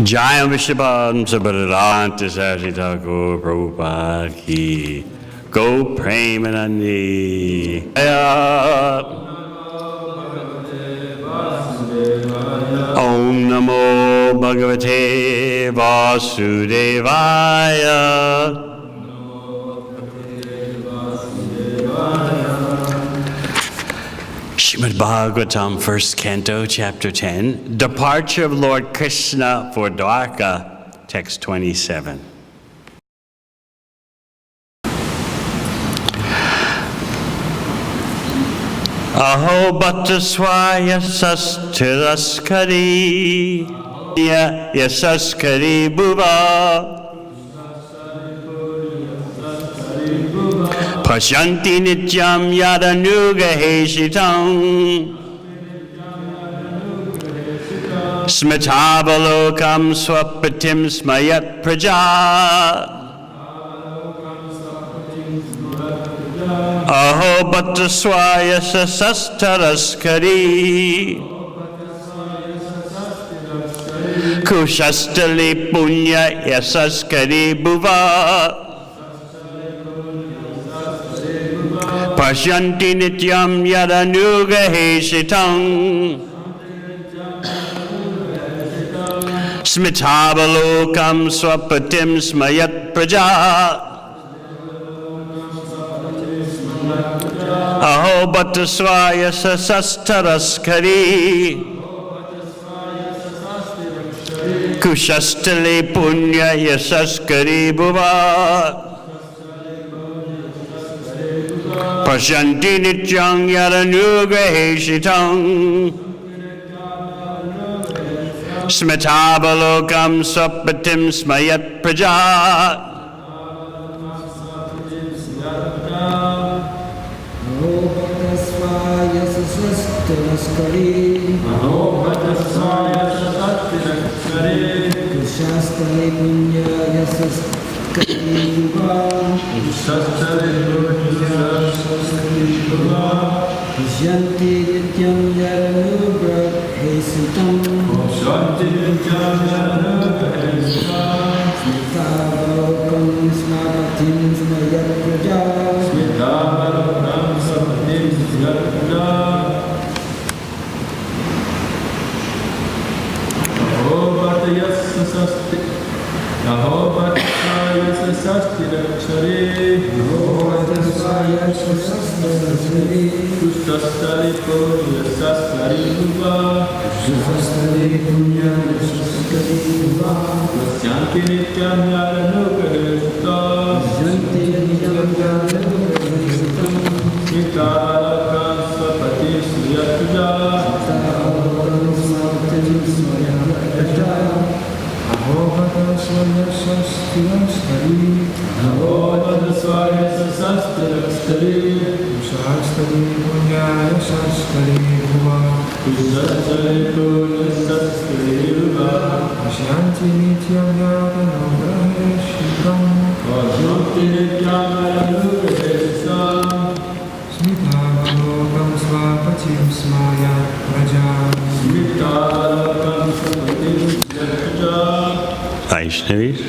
Jai Vishnavan Sabharadanta Sasi Thakur Prabhupada Ki Go Premanandi Om Namo Bhagavate Vasudevaya. Srimad Bhagavatam, first canto, chapter 10, Departure of Lord Krishna for Dwarka, text 27. Aho bhattaswaya sastiraskari yasaskari bhuva Pasyanti nityam yadanugaheshitam Smitavalokam swapatim smayat praja Aho bhattaswaya sastaraskari Kushastali punya yasaskari bhuva Pasyanti nityam yadanugaheshitam Smitavalokam swapatim smayat praja Aho bhattaswaya sastaraskari Kushastali punya yasaskari bhuva Pasyanti nityam yadanugaheshitam Smitavalokam swapatim smayat praja Janti nityam yadanugahesitam Smitavalokam swapatim smayat praja Aho bhattaswaya sastiraskari Kushastali punya yasaskari bhuva Pasyanti nityam yadanugaheshitam Smitavalokam swapatim smayat praja Aho bhattaswaya sastiraskari Kushastali punya yasaskari bhuva Pasyanti nityam yadanugaheshitam Smitavalokam swapatim smayat praja Vaishnavis.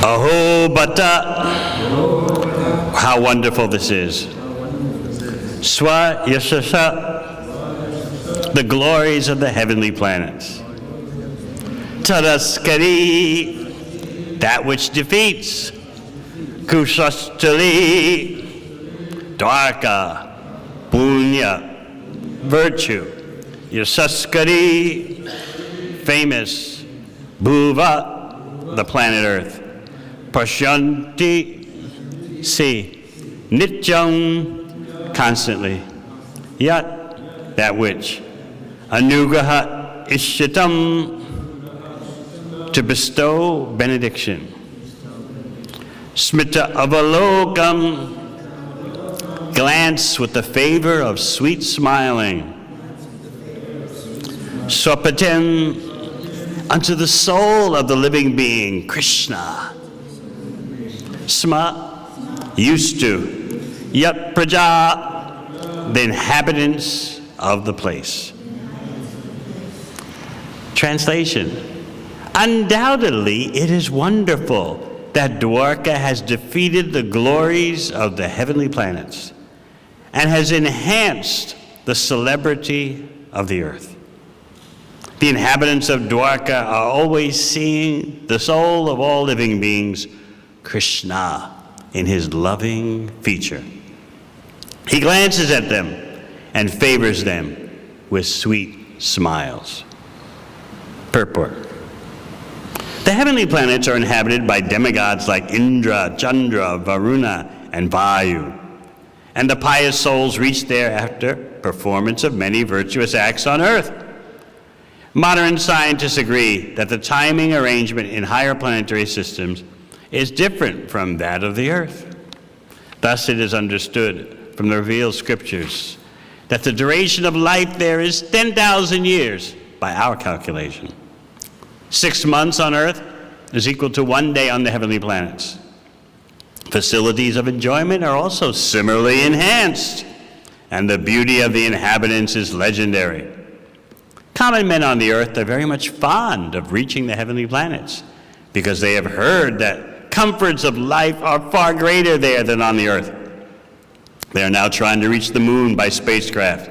Aho bhatta. How wonderful this is. Swa yasasa. The glories of the heavenly planets. Tadaskari. That which defeats. Kushastali. Dwarka. Punya. Virtue. Yasaskari, famous, Bhuva, the planet Earth, Pasyanti, see, Nityam, constantly, Yat, that which, Anugraha Ishyatam, to bestow benediction, Smita Avalokam, glance with the favor of sweet smiling, Swapatim, unto the soul of the living being, Krishna. Sma, used to. Yat praja, the inhabitants of the place. Translation: undoubtedly, it is wonderful that Dwarka has defeated the glories of the heavenly planets and has enhanced the celebrity of the earth. The inhabitants of Dwarka are always seeing the soul of all living beings, Krishna, in his loving feature. He glances at them and favors them with sweet smiles. Purport: the heavenly planets are inhabited by demigods like Indra, Chandra, Varuna, and Vayu, and the pious souls reach there after performance of many virtuous acts on earth. Modern scientists agree that the timing arrangement in higher planetary systems is different from that of the earth. Thus it is understood from the revealed scriptures that the duration of life there is 10,000 years by our calculation. 6 months on earth is equal to 1 day on the heavenly planets. Facilities of enjoyment are also similarly enhanced, and the beauty of the inhabitants is legendary. Common men on the earth are very much fond of reaching the heavenly planets because they have heard that comforts of life are far greater there than on the earth. They are now trying to reach the moon by spacecraft.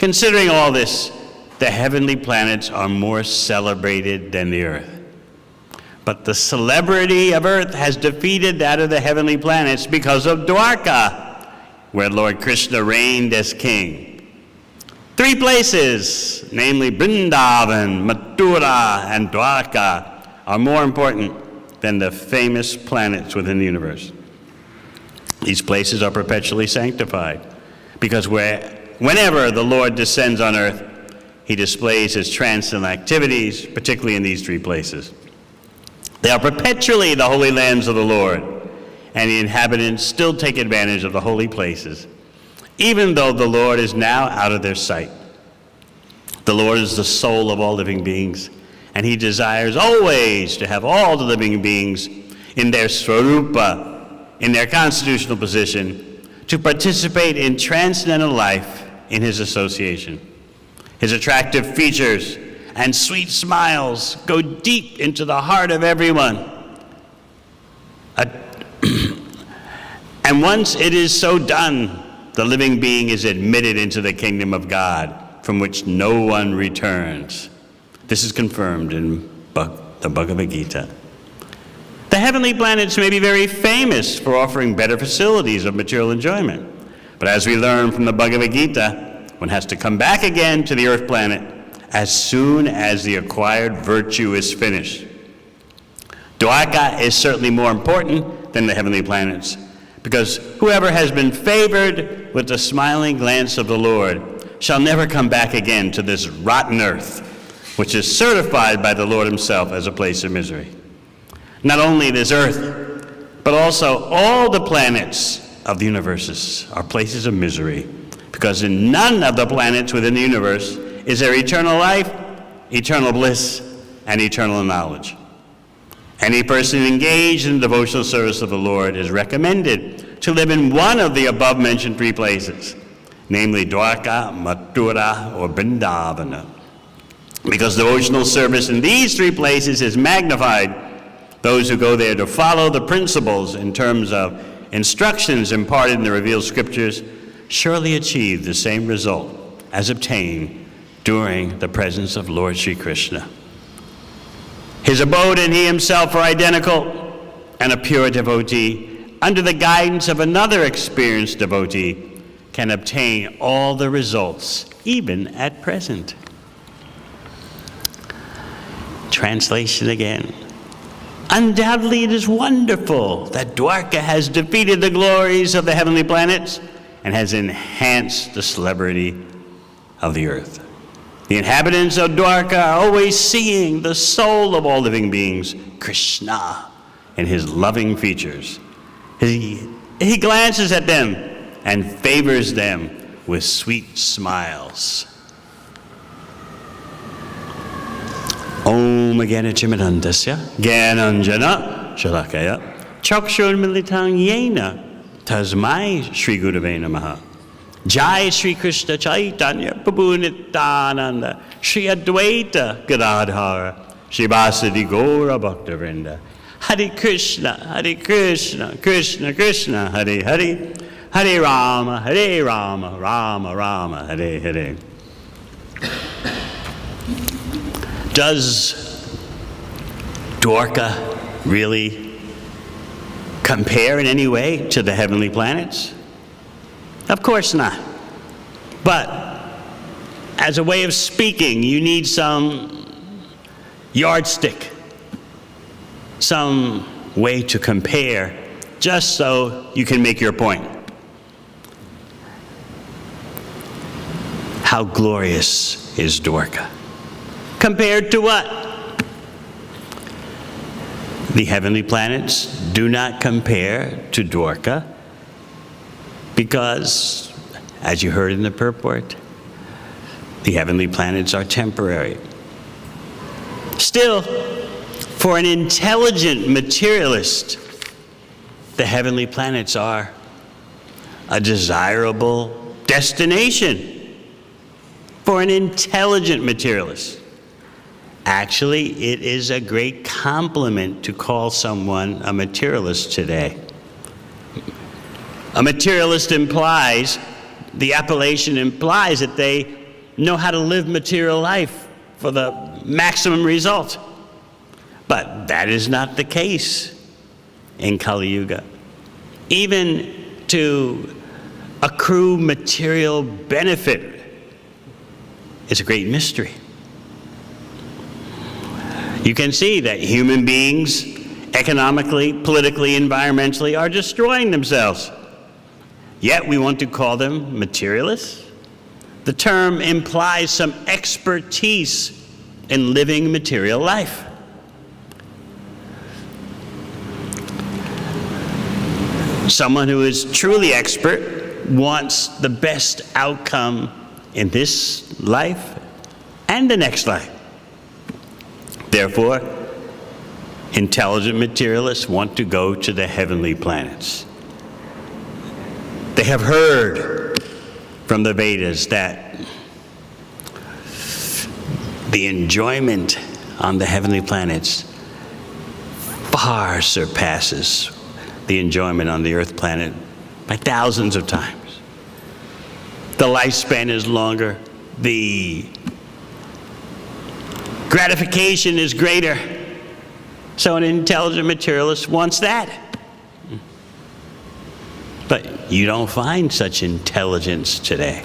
Considering all this, the heavenly planets are more celebrated than the earth. But the celebrity of earth has defeated that of the heavenly planets because of Dwarka, where Lord Krishna reigned as king. 3 places, namely Vrindavan, Mathura, and Dwarka, are more important than the famous planets within the universe. These places are perpetually sanctified because whenever the Lord descends on earth, he displays his transcendental activities, particularly in these 3 places. They are perpetually the holy lands of the Lord, and the inhabitants still take advantage of the holy places, even though the Lord is now out of their sight. The Lord is the soul of all living beings, and he desires always to have all the living beings in their swarupa, in their constitutional position, to participate in transcendental life in his association. His attractive features and sweet smiles go deep into the heart of everyone. And once it is so done, the living being is admitted into the kingdom of God, from which no one returns. This is confirmed in the Bhagavad Gita. The heavenly planets may be very famous for offering better facilities of material enjoyment. But as we learn from the Bhagavad Gita, one has to come back again to the earth planet as soon as the acquired virtue is finished. Dwarka is certainly more important than the heavenly planets, because whoever has been favored with the smiling glance of the Lord shall never come back again to this rotten earth, which is certified by the Lord himself as a place of misery. Not only this earth, but also all the planets of the universes are places of misery, because in none of the planets within the universe is there eternal life, eternal bliss, and eternal knowledge. Any person engaged in the devotional service of the Lord is recommended to live in one of the above-mentioned 3 places, namely Dwarka, Mathura, or Vrindavana. Because devotional service in these 3 places is magnified, those who go there to follow the principles in terms of instructions imparted in the revealed scriptures surely achieve the same result as obtained during the presence of Lord Sri Krishna. His abode and he himself are identical, and a pure devotee, under the guidance of another experienced devotee, can obtain all the results, even at present. Translation again. Undoubtedly, it is wonderful that Dwarka has defeated the glories of the heavenly planets and has enhanced the celebrity of the earth. The inhabitants of Dwarka are always seeing the soul of all living beings, Krishna, in his loving features. He glances at them and favors them with sweet smiles. Om Gyanachimidandasya Gyananjana Shalakaya Chakshurmilitang Yena Tasmai Shri Gurave Namaha. Jai Shri Krishna Chaitanya Prabhu Nityananda Shri Advaita Gadadhara Shri Vasadi Gaura Bhaktavrinda. Hare Krishna, Krishna Krishna, Hare Hare, Hare Rama, Rama Rama, Hare Hare. Does Dwarka really compare in any way to the heavenly planets? Of course not. But as a way of speaking, you need some yardstick, some way to compare, just so you can make your point. How glorious is Dwarka? Compared to what? The heavenly planets do not compare to Dwarka because, as you heard in the purport, the heavenly planets are temporary. Still, for an intelligent materialist, the heavenly planets are a desirable destination for an intelligent materialist. Actually, it is a great compliment to call someone a materialist today. A materialist implies, the appellation implies that they know how to live material life for the maximum result. But that is not the case in Kali Yuga. Even to accrue material benefit is a great mystery. You can see that human beings, economically, politically, environmentally, are destroying themselves. Yet we want to call them materialists. The term implies some expertise in living material life. Someone who is truly expert wants the best outcome in this life and the next life. Therefore, intelligent materialists want to go to the heavenly planets. They have heard from the Vedas that the enjoyment on the heavenly planets far surpasses the enjoyment on the earth planet by thousands of times. The lifespan is longer, the gratification is greater. So an intelligent materialist wants that. But you don't find such intelligence today.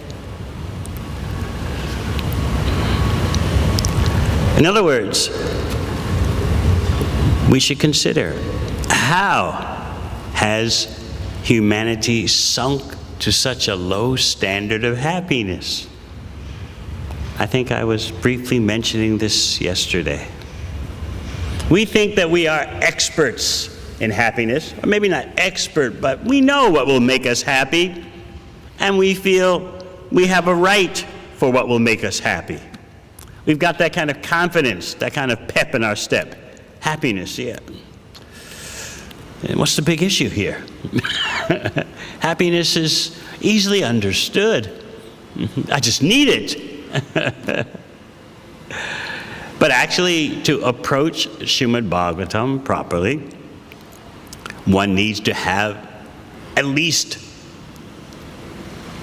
In other words, we should consider, how has humanity sunk to such a low standard of happiness? I think I was briefly mentioning this yesterday. We think that we are experts in happiness, or maybe not expert, but we know what will make us happy, and we feel we have a right for what will make us happy. We've got that kind of confidence, that kind of pep in our step. Happiness, yeah. And what's the big issue here? Happiness is easily understood. I just need it. But actually, to approach Srimad Bhagavatam properly, one needs to have at least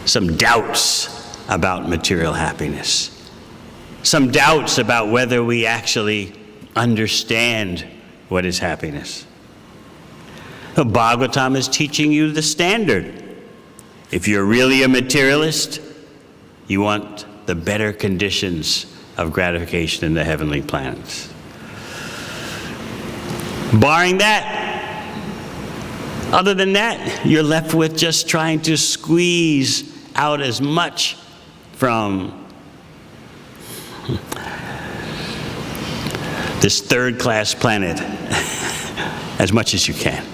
some doubts about material happiness. Some doubts about whether we actually understand what is happiness. The Bhagavatam is teaching you the standard. If you're really a materialist, you want the better conditions of gratification in the heavenly planets. Barring that, other than that, you're left with just trying to squeeze out as much from this third-class planet as much as you can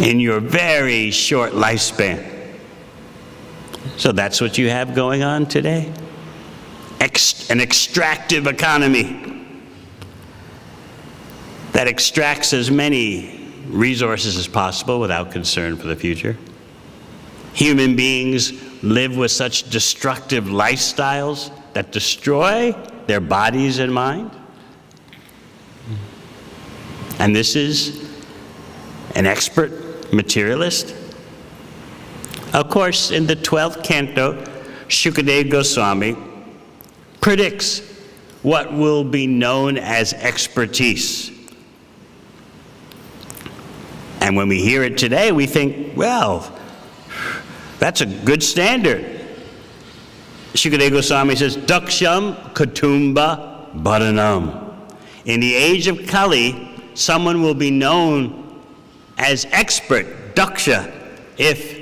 in your very short lifespan. So that's what you have going on today. An extractive economy that extracts as many resources as possible without concern for the future. human beings live with such destructive lifestyles that destroy their bodies and mind? And this is an expert materialist? Of course, in the 12th canto, Shukadeva Goswami predicts what will be known as expertise. And when we hear it today, we think, well, that's a good standard. Shukadeva Goswami says, Daksham Kutumba Bharanam. In the age of Kali, someone will be known as expert, Daksha, if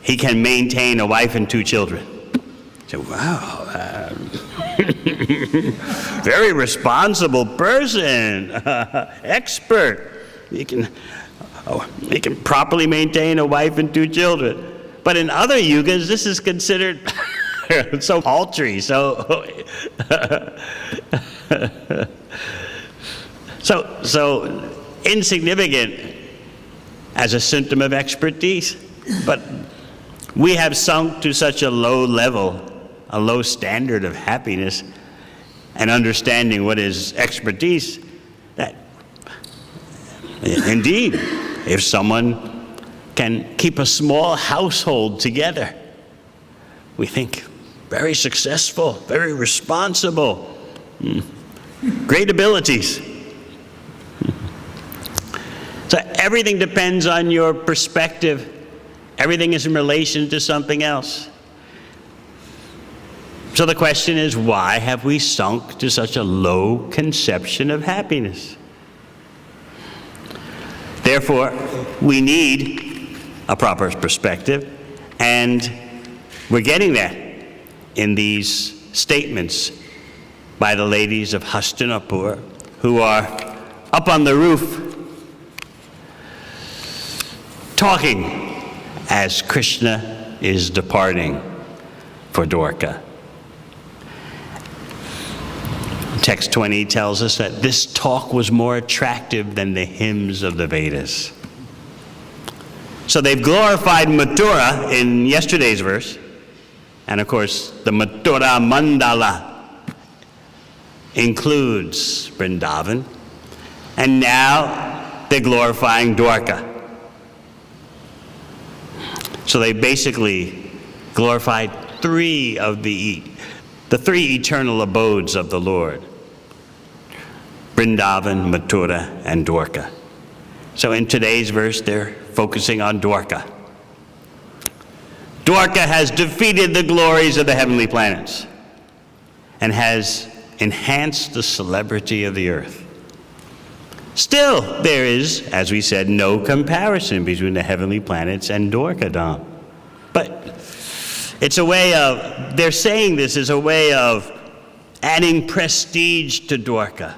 he can maintain a wife and 2 children. So, wow, very responsible person, expert. He can properly maintain a wife and 2 children. But in other yugas, this is considered so paltry, so insignificant as a symptom of expertise. But we have sunk to such a low level, a low standard of happiness and understanding what is expertise, that indeed, if someone can keep a small household together, we think very successful, very responsible, great abilities. So everything depends on your perspective. Everything is in relation to something else. So the question is, why have we sunk to such a low conception of happiness? Therefore, we need a proper perspective, and we're getting that in these statements by the ladies of Hastinapur, who are up on the roof talking as Krishna is departing for Dwarka. Text 20 tells us that this talk was more attractive than the hymns of the Vedas. So they've glorified Mathura in yesterday's verse, and of course the Mathura Mandala includes Vrindavan, and now they're glorifying Dwarka. So they basically glorified 3 of the 3 eternal abodes of the Lord: Vrindavan, Mathura, and Dwarka. So in today's verse, they're focusing on Dwarka. Dwarka has defeated the glories of the heavenly planets and has enhanced the celebrity of the earth. Still, there is, as we said, no comparison between the heavenly planets and Dwarkadam. But it's a way of, they're saying this is a way of adding prestige to Dwarka.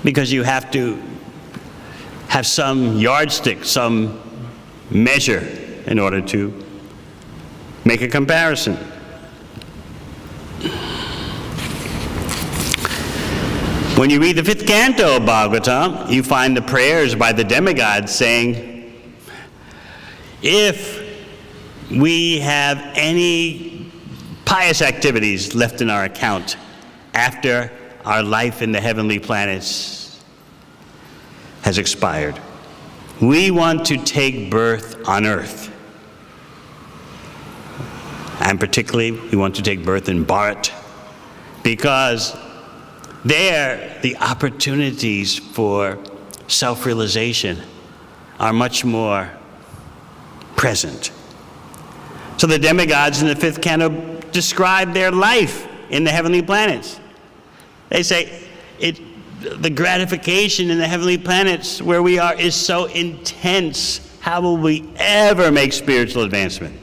Because you have to have some yardstick, some measure in order to make a comparison. When you read the 5th canto of Bhagavatam, you find the prayers by the demigods saying, if we have any pious activities left in our account after our life in the heavenly planets has expired, we want to take birth on earth. And particularly, we want to take birth in Bharat, because there, the opportunities for self-realization are much more present. So the demigods in the 5th canto describe their life in the heavenly planets. They say, the gratification in the heavenly planets where we are is so intense, how will we ever make spiritual advancement?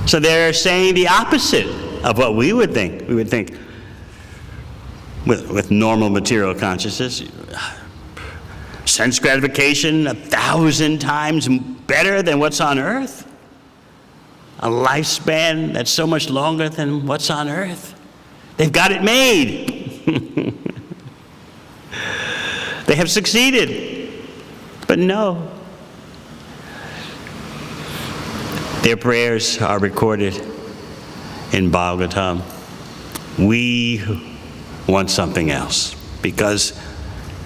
So they're saying the opposite of what we would think. We would think, with normal material consciousness, sense gratification 1,000 times better than what's on earth. A lifespan that's so much longer than what's on earth. They've got it made. They have succeeded. But no. Their prayers are recorded in Bhagavatam. We want something else, because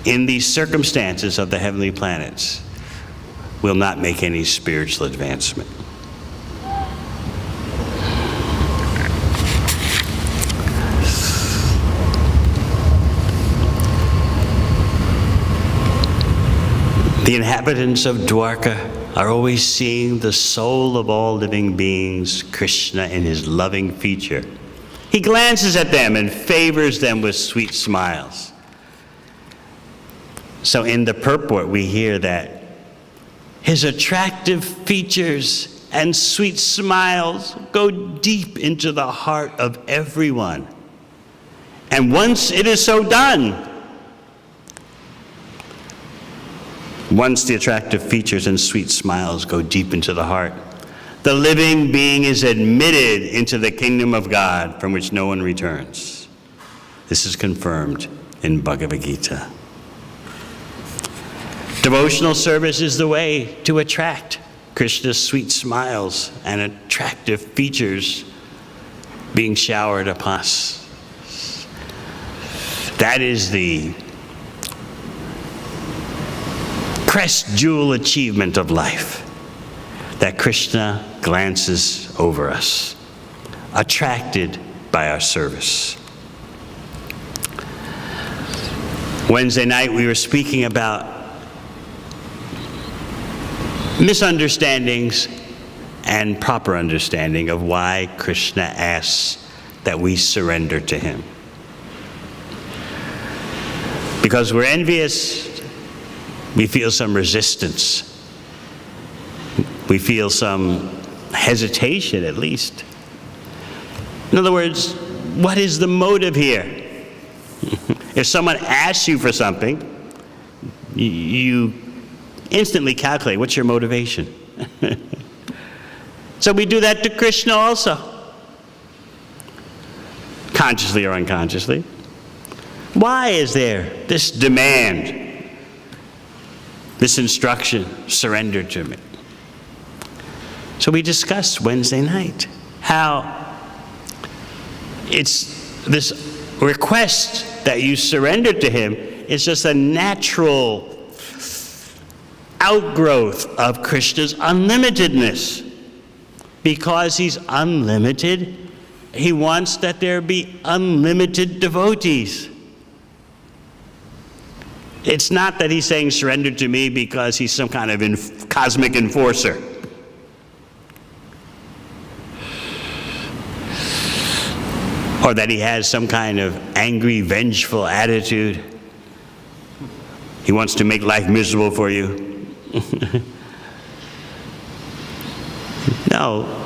in these circumstances of the heavenly planets, we'll not make any spiritual advancement. The inhabitants of Dwarka are always seeing the soul of all living beings, Krishna, in his loving feature. He glances at them and favors them with sweet smiles. So in the purport we hear that his attractive features and sweet smiles go deep into the heart of everyone. And once it is so done, once the attractive features and sweet smiles go deep into the heart, the living being is admitted into the kingdom of God from which no one returns. This is confirmed in Bhagavad Gita. Devotional service is the way to attract Krishna's sweet smiles and attractive features being showered upon us. That is the crest jewel achievement of life, that Krishna glances over us, attracted by our service. Wednesday night we were speaking about misunderstandings and proper understanding of why Krishna asks that we surrender to him. Because we're envious, we feel some resistance. We feel some hesitation, at least. In other words, what is the motive here? If someone asks you for something, you instantly calculate, what's your motivation? So we do that to Krishna also, consciously or unconsciously. Why is there this demand, this instruction, surrender to me? So we discussed Wednesday night how it's this request that you surrender to him is just a natural outgrowth of Krishna's unlimitedness. Because he's unlimited, he wants that there be unlimited devotees. It's not that he's saying surrender to me because he's some kind of cosmic enforcer. Or that he has some kind of angry, vengeful attitude. He wants to make life miserable for you. No.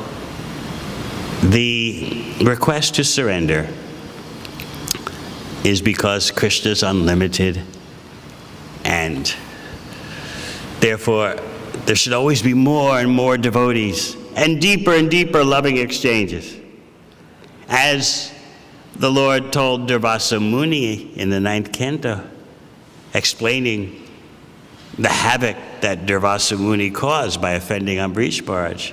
The request to surrender is because Krishna is unlimited, and therefore there should always be more and more devotees and deeper loving exchanges. As the Lord told Durvasa Muni in the 9th canto, explaining the havoc that Durvasa Muni caused by offending Ambrish Maharaj.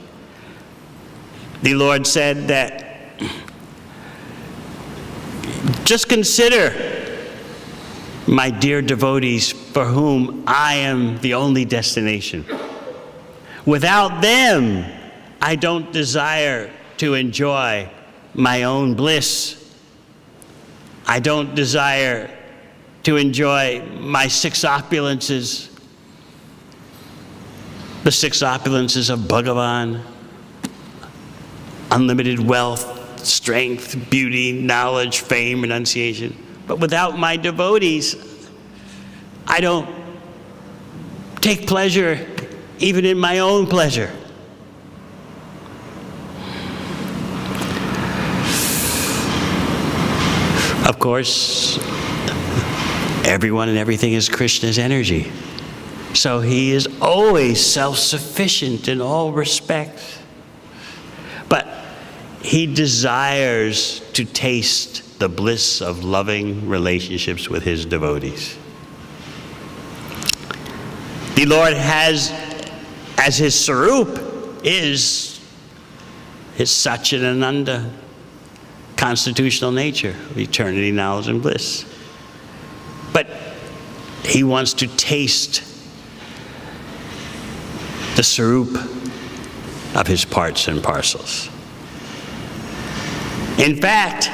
The Lord said that just consider my dear devotees for whom I am the only destination. Without them, I don't desire to enjoy my own bliss. I don't desire to enjoy my 6 opulences, the 6 opulences of Bhagavan, unlimited wealth, strength, beauty, knowledge, fame, renunciation. But without my devotees, I don't take pleasure even in my own pleasure. Of course, everyone and everything is Krishna's energy. So he is always self-sufficient in all respects. But he desires to taste the bliss of loving relationships with his devotees. The Lord has, as his Sarup, is his Satchidananda, constitutional nature of eternity, knowledge, and bliss. But he wants to taste the Sarup of his parts and parcels. In fact,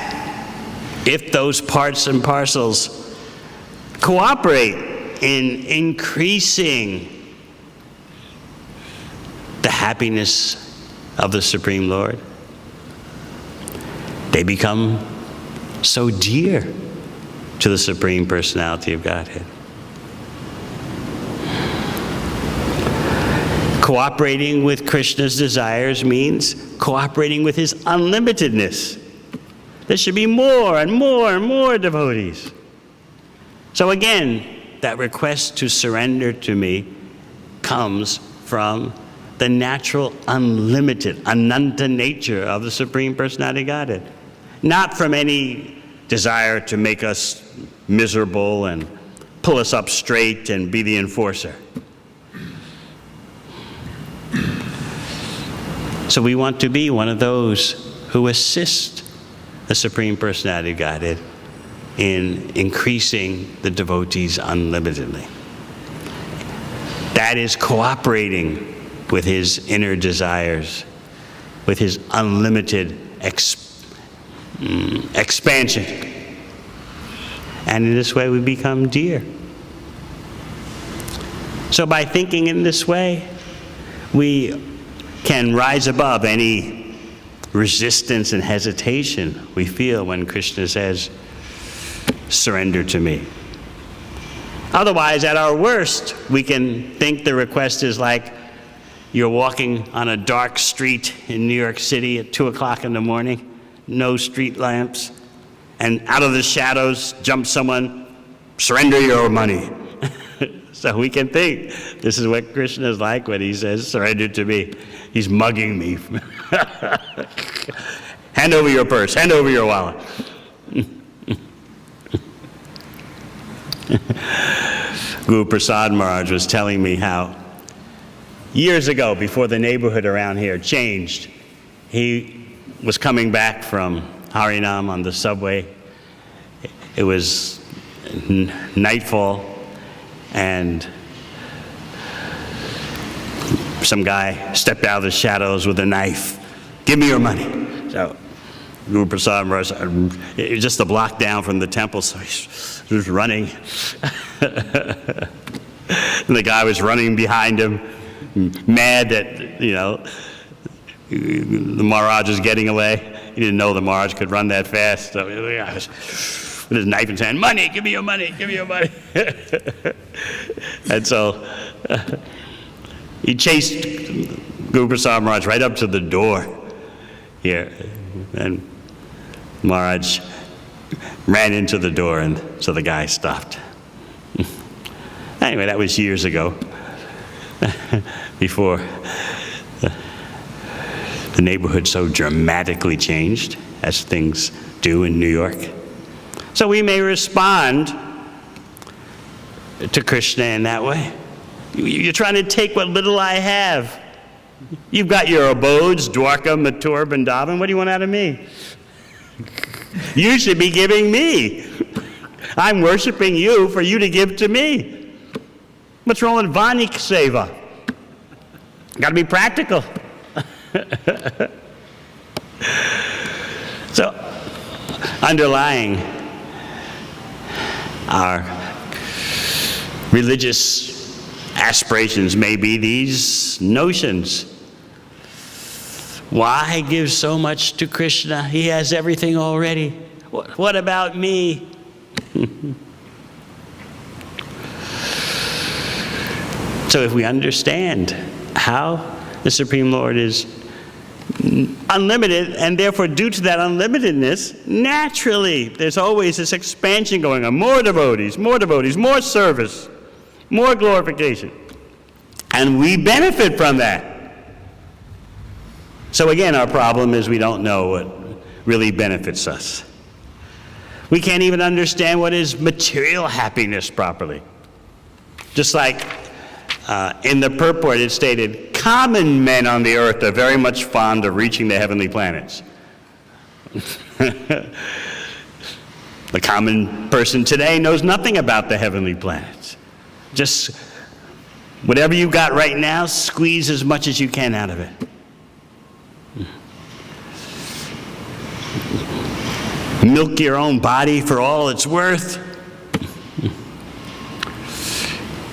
if those parts and parcels cooperate in increasing the happiness of the Supreme Lord, they become so dear to the Supreme Personality of Godhead. Cooperating with Krishna's desires means cooperating with his unlimitedness. There should be more and more and more devotees. So again, that request to surrender to me comes from the natural, unlimited, ananta nature of the Supreme Personality Godhead. Not from any desire to make us miserable and pull us up straight and be the enforcer. So we want to be one of those who assist the Supreme Personality of Godhead in increasing the devotees unlimitedly. That is cooperating with his inner desires, with his unlimited expansion. And in this way we become dear. So by thinking in this way, we can rise above any resistance and hesitation we feel when Krishna says, surrender to me. Otherwise, at our worst, we can think the request is like you're walking on a dark street in New York City at 2 o'clock in the morning, no street lamps, and out of the shadows jumps someone, surrender your money. So we can think this is what Krishna is like when he says, surrender to me. He's mugging me. Hand over your purse, hand over your wallet. Guru Prasad Maharaj was telling me how years ago, before the neighborhood around here changed, he was coming back from Harinam on the subway. It was nightfall, and some guy stepped out of the shadows with a knife. Give me your money. So Guru Prasad Maharaj, it was just a block down from the temple, so he was running. And the guy was running behind him, mad that, the Maharaj was getting away. He didn't know the Maharaj could run that fast. So the guy was with his knife in his hand, money, give me your money, give me your money. And so he chased Guru Prasad Maharaj right up to the door here. And Maharaj ran into the door, and so the guy stopped. Anyway, that was years ago, before the neighborhood so dramatically changed, as things do in New York. So we may respond to Krishna in that way. You're trying to take what little I have. You've got your abodes, Dwarka, Mathura, Vrindavan. What do you want out of me? You should be giving me. I'm worshiping you for you to give to me. What's wrong with Vanik Seva? Got to be practical. So, underlying our religious aspirations may be these notions. Why give so much to Krishna? He has everything already. What about me? So if we understand how the Supreme Lord is unlimited, and therefore due to that unlimitedness, naturally there's always this expansion going on. More devotees, more service, more glorification. And we benefit from that. So again, our problem is we don't know what really benefits us. We can't even understand what is material happiness properly. Just like In the purport, it stated, common men on the earth are very much fond of reaching the heavenly planets. The common person today knows nothing about the heavenly planets. Just whatever you got right now, squeeze as much as you can out of it. Milk your own body for all it's worth.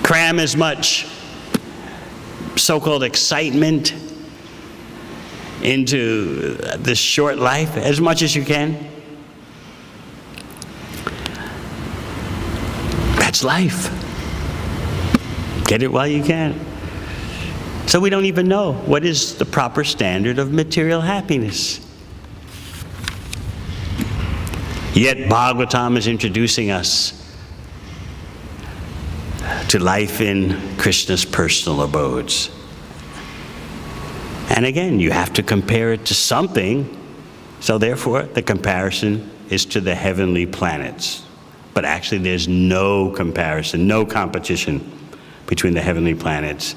Cram as much so-called excitement into this short life as much as you can. That's life. Get it while you can. So we don't even know what is the proper standard of material happiness. Yet Bhagavatam is introducing us to life in Krishna's personal abodes. And again, you have to compare it to something, so therefore the comparison is to the heavenly planets. But actually there's no comparison, no competition between the heavenly planets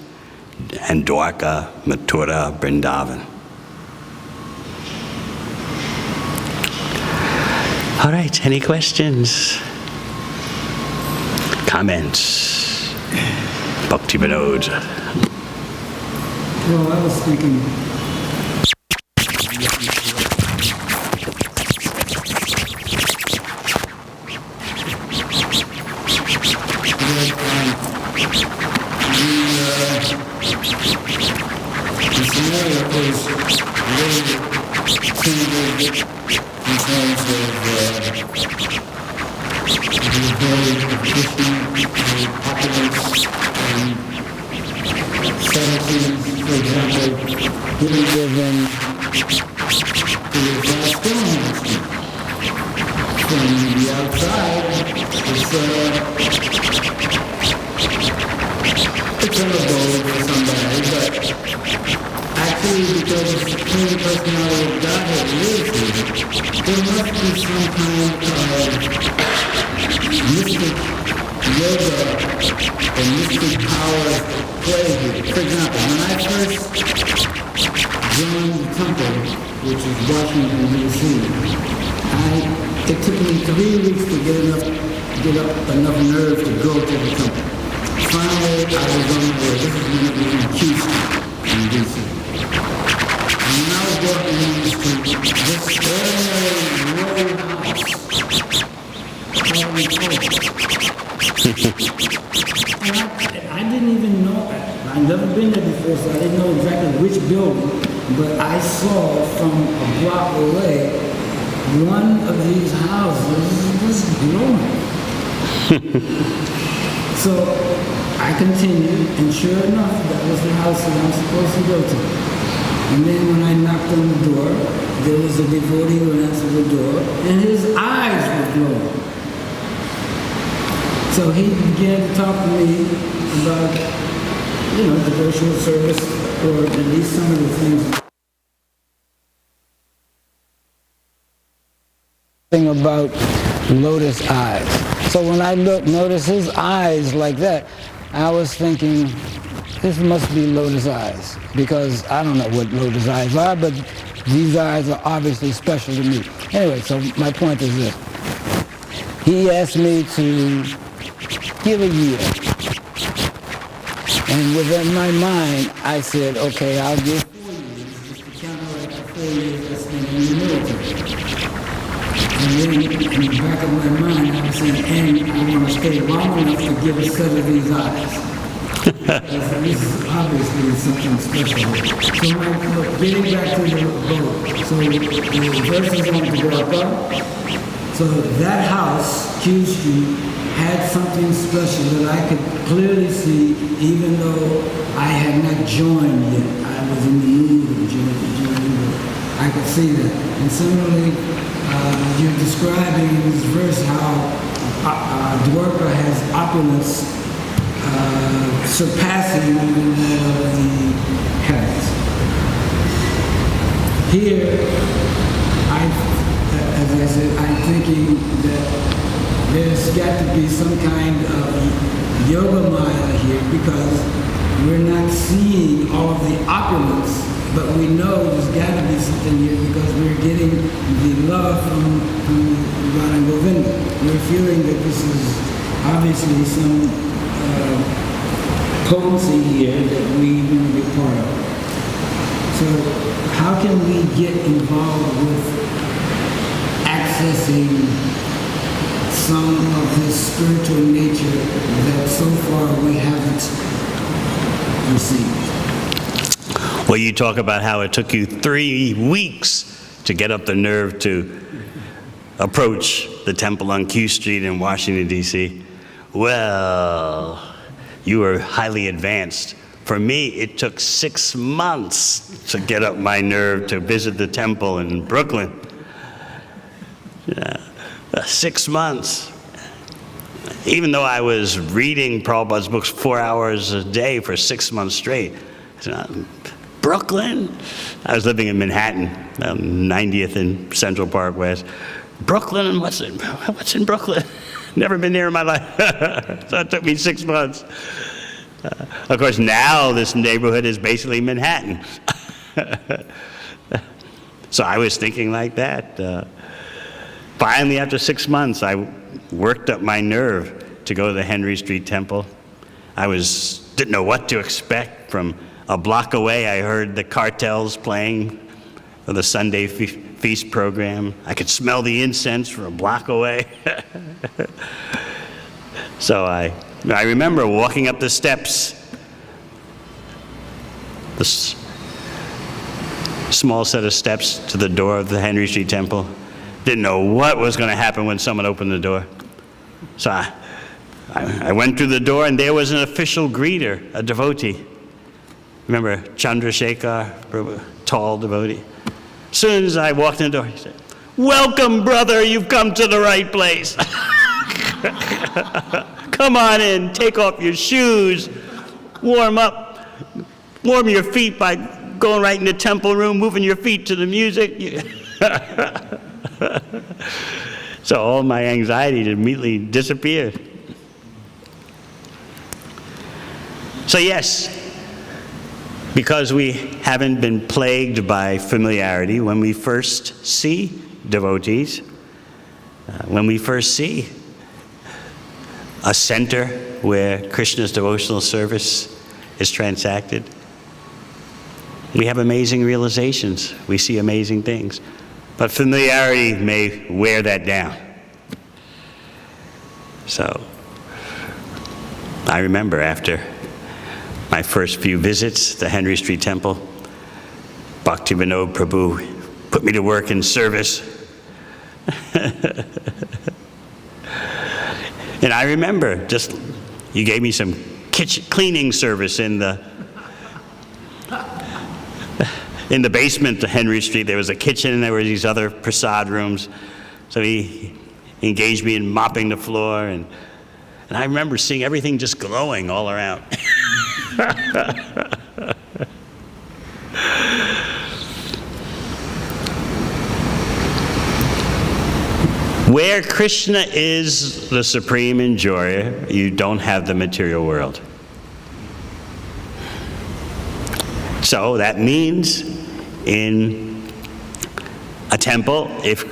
and Dwarka, Mathura, Vrindavan. All right, any questions? Comments? Bhakti Vinod. Well, I was thinking, the scenario is really tentative in terms of the ability of Krishna to populate settlements, for example, didn't give them the vast stone from the outside. It's an abode for somebody, but actually because the Supreme Personality of Godhead lives here, there must be some kind of mystic yoga or mystic power play here. For example, when I first joined the temple, which is Washington, D.C., it took me 3 weeks to get up enough nerve to go to the temple. Finally, I was on the way. This is when it was in Houston, in D.C. And when I was walking on the street, this ordinary road house called me I didn't even know. I'd never been there before, so I didn't know exactly which building. But I saw from a block away one of these houses was glowing. So I continued, and sure enough, that was the house that I'm supposed to go to. And then when I knocked on the door, there was a devotee who answered the door, and his eyes were glowing. So he began to talk to me about, devotional service, or at least some of the things. Thing about lotus eyes. So when I noticed his eyes like that, I was thinking, this must be lotus eyes, because I don't know what lotus eyes are, but these eyes are obviously special to me. Anyway, so my point is this. He asked me to give a year. And within my mind, I said, okay, I'll give 4 years, just to counteract the 4 years I spent in the military. And then in the back of my mind, I was saying, and I want to stay long enough to give a set of these eyes. Because this is obviously something special. So getting back to the boat, so the verses on the Bhagavatam, so that house, Q Street, had something special that I could clearly see, even though I had not joined yet. I was in the mood of joining, I could see that. And similarly, you're describing in this verse how Dwarka has opulence surpassing the heavens. Here, as I said, I'm thinking that there's got to be some kind of yoga maya here, because we're not seeing all of the opulence, but we know there's got to be something here because we're getting the love from Radha and Govinda. We're feeling that this is obviously some potency here that we want to be part of. So how can we get involved with accessing some of this spiritual nature that so far we haven't received? Well, you talk about how it took you 3 weeks to get up the nerve to approach the temple on Q Street in Washington, D.C. Well, you were highly advanced. For me, it took 6 months to get up my nerve to visit the temple in Brooklyn. 6 months. Even though I was reading Prabhupada's books 4 hours a day for 6 months straight. Brooklyn? I was living in Manhattan, 90th and Central Park West. Brooklyn? What's in Brooklyn? Never been there in my life. So it took me 6 months. Of course, now this neighborhood is basically Manhattan. So I was thinking like that. Finally, after 6 months, I worked up my nerve to go to the Henry Street Temple. I didn't know what to expect. From a block away, I heard the cartels playing for the Sunday feast program. I could smell the incense from a block away. So I remember walking up the steps, this small set of steps to the door of the Henry Street Temple. Didn't know what was going to happen when someone opened the door. So I went through the door, and there was an official greeter, a devotee. Remember Chandrasekhar, tall devotee? As soon as I walked in the door, he said, "Welcome, brother, you've come to the right place. Come on in, take off your shoes, warm your feet by going right in the temple room, moving your feet to the music." So all my anxiety immediately disappeared. So yes, because we haven't been plagued by familiarity, when we first see devotees, when we first see a center where Krishna's devotional service is transacted, we have amazing realizations. We see amazing things. But familiarity may wear that down. So I remember after my first few visits to Henry Street Temple, Bhaktivinoda Prabhu put me to work in service. And I remember you gave me some kitchen cleaning service in the basement to Henry Street. There was a kitchen and there were these other prasad rooms. So he engaged me in mopping the floor, and I remember seeing everything just glowing all around. Where Krishna is the supreme enjoyer, you don't have the material world. So that means in a temple, if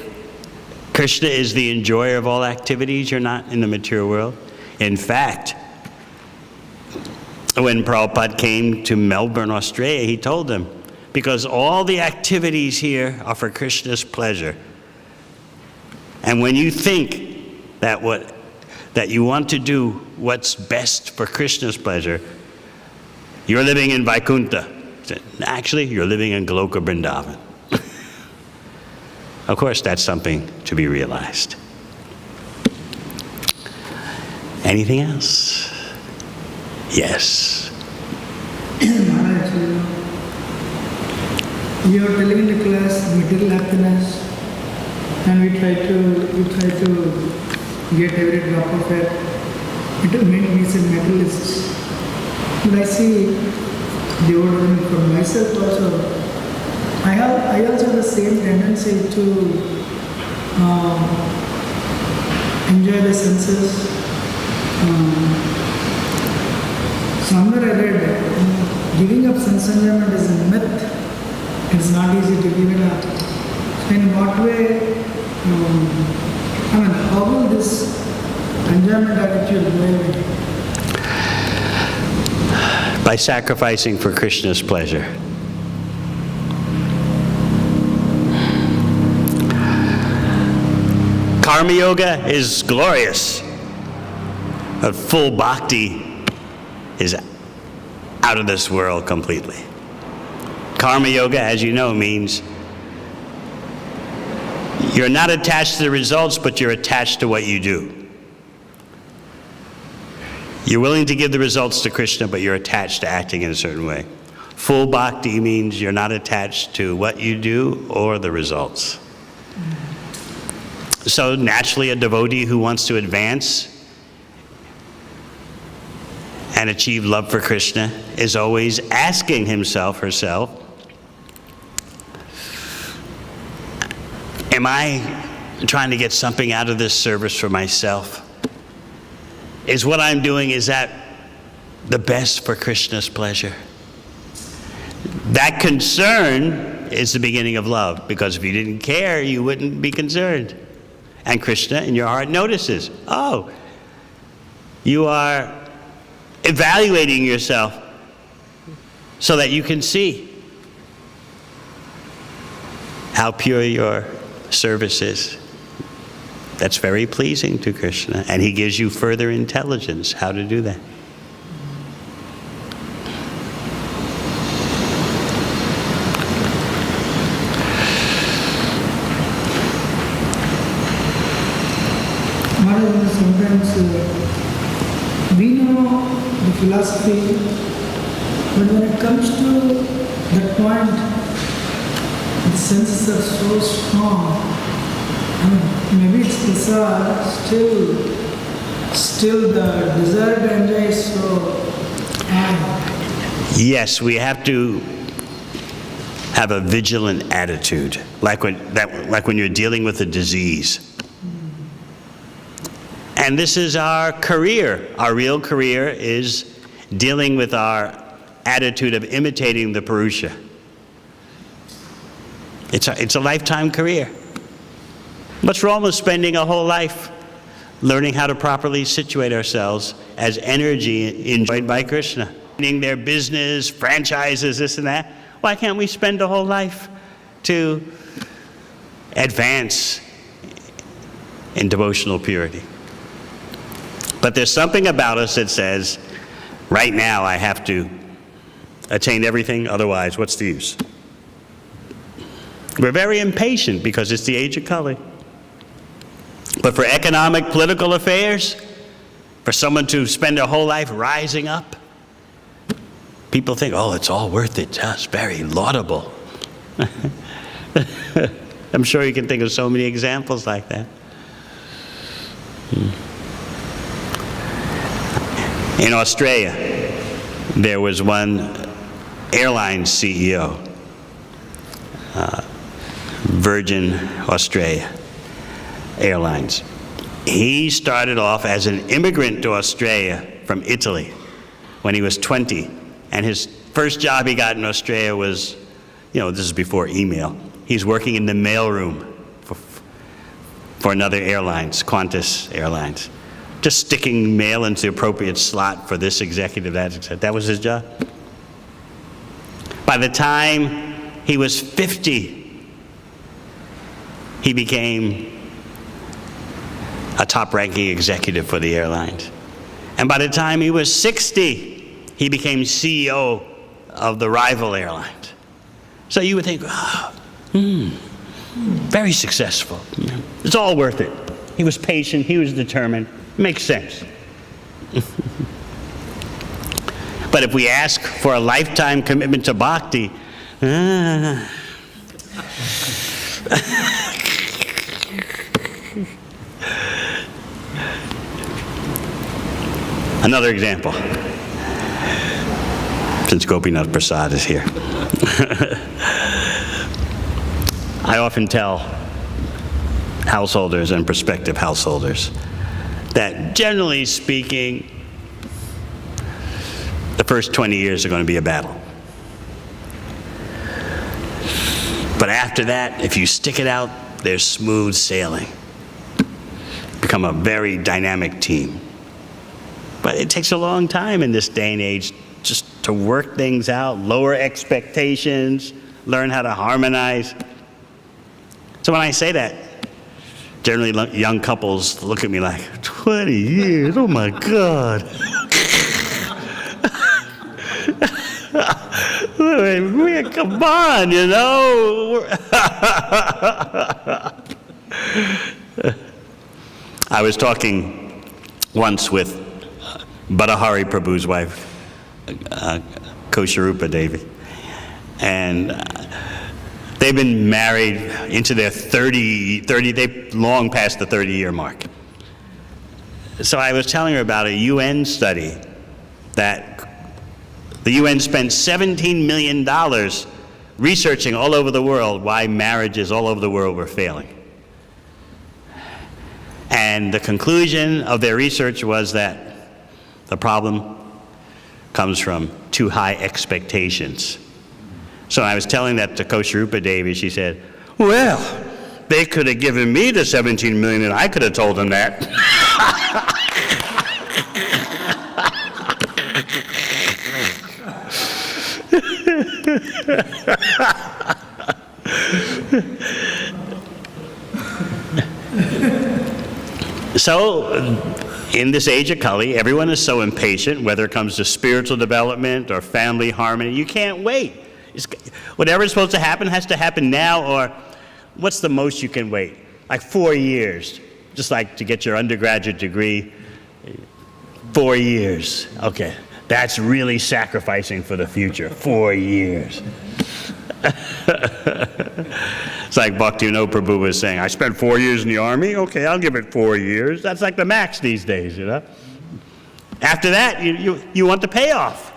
Krishna is the enjoyer of all activities, you're not in the material world. In fact, when Prabhupada came to Melbourne, Australia, he told them, because all the activities here are for Krishna's pleasure. And when you think that you want to do what's best for Krishna's pleasure, you're living in Vaikuntha. Actually, you're living in Goloka Vrindavan. Of course, that's something to be realized. Anything else? Yes. Maharaj, you are telling in the class material happiness, and we try to get every drop of it. It will make me a materialist. But I see devotion for myself also. I also have the same tendency to enjoy the senses. Somewhere I read, giving up sense enjoyment is a myth. It's not easy to give it up. So in what way, how will this enjoyment attitude go away? By sacrificing for Krishna's pleasure. Karma yoga is glorious, but full bhakti is out of this world completely. Karma yoga, as you know, means you're not attached to the results, but you're attached to what you do. You're willing to give the results to Krishna, but you're attached to acting in a certain way. Full bhakti means you're not attached to what you do or the results. So naturally, a devotee who wants to advance and achieve love for Krishna is always asking himself, herself, am I trying to get something out of this service for myself? Is what I'm doing, is that the best for Krishna's pleasure? That concern is the beginning of love, because if you didn't care, you wouldn't be concerned. And Krishna in your heart notices, oh, you are evaluating yourself so that you can see how pure your service is. That's very pleasing to Krishna, and he gives you further intelligence how to do that. Sometimes we know the philosophy, but when it comes to that point, the senses are so strong. Maybe it's prasad, still the desire to enjoy is so high. Yes, we have to have a vigilant attitude, like when you're dealing with a disease. And this is our career. Our real career is dealing with our attitude of imitating the Purusha. It's a lifetime career. What's wrong with spending a whole life learning how to properly situate ourselves as energy enjoyed by Krishna? Their business, franchises, this and that. Why can't we spend a whole life to advance in devotional purity? But there's something about us that says, right now I have to attain everything, otherwise what's the use? We're very impatient because it's the age of Kali. But for economic, political affairs, for someone to spend their whole life rising up, people think, oh, it's all worth it, just very laudable. I'm sure you can think of so many examples like that. In Australia, there was one airline CEO, Virgin Australia Airlines. He started off as an immigrant to Australia from Italy when he was 20. And his first job he got in Australia was, this is before email. He's working in the mailroom for another airlines, Qantas Airlines. Just sticking mail into the appropriate slot for this executive, that executive. That was his job. By the time he was 50, he became a top-ranking executive for the airlines. And by the time he was 60, he became CEO of the rival airlines. So you would think, very successful. It's all worth it. He was patient, he was determined. Makes sense. But if we ask for a lifetime commitment to bhakti, another example, since Gopinath Prasad is here. I often tell householders and prospective householders that generally speaking, the the first 20 years are going to be a battle. But after that, if you stick it out, there's smooth sailing. Become a very dynamic team. But it takes a long time in this day and age just to work things out, lower expectations, learn how to harmonize. So when I say that, generally young couples look at me like, 20 years, oh my God. Come on, you know. I was talking once with Bhattahari Prabhu's wife, Kosharupa Devi, and they've been married into their 30, they've long passed the 30-year mark. So I was telling her about a UN study that the UN spent $17 million researching all over the world why marriages all over the world were failing. And the conclusion of their research was that the problem comes from too high expectations. So I was telling that to Kosharupa Devi. She said, well, they could have given me the 17 million and I could have told them that. So, in this age of Kali, everyone is so impatient, whether it comes to spiritual development or family harmony. You can't wait. Whatever is supposed to happen has to happen now, or what's the most you can wait? Like 4 years, just like to get your undergraduate degree. 4 years. Okay, that's really sacrificing for the future. 4 years. It's like Bhaktivinoda Prabhu was saying, I spent 4 years in the army, okay, I'll give it 4 years. That's like the max these days, you know. After that, you want the payoff.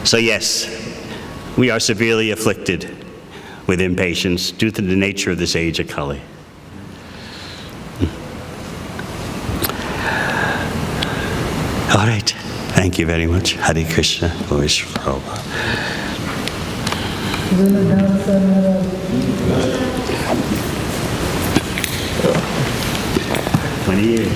So yes, we are severely afflicted with impatience due to the nature of this age of Kali. All right. Thank you very much. Hare Krishna. Wish Prabhupada. 20 years.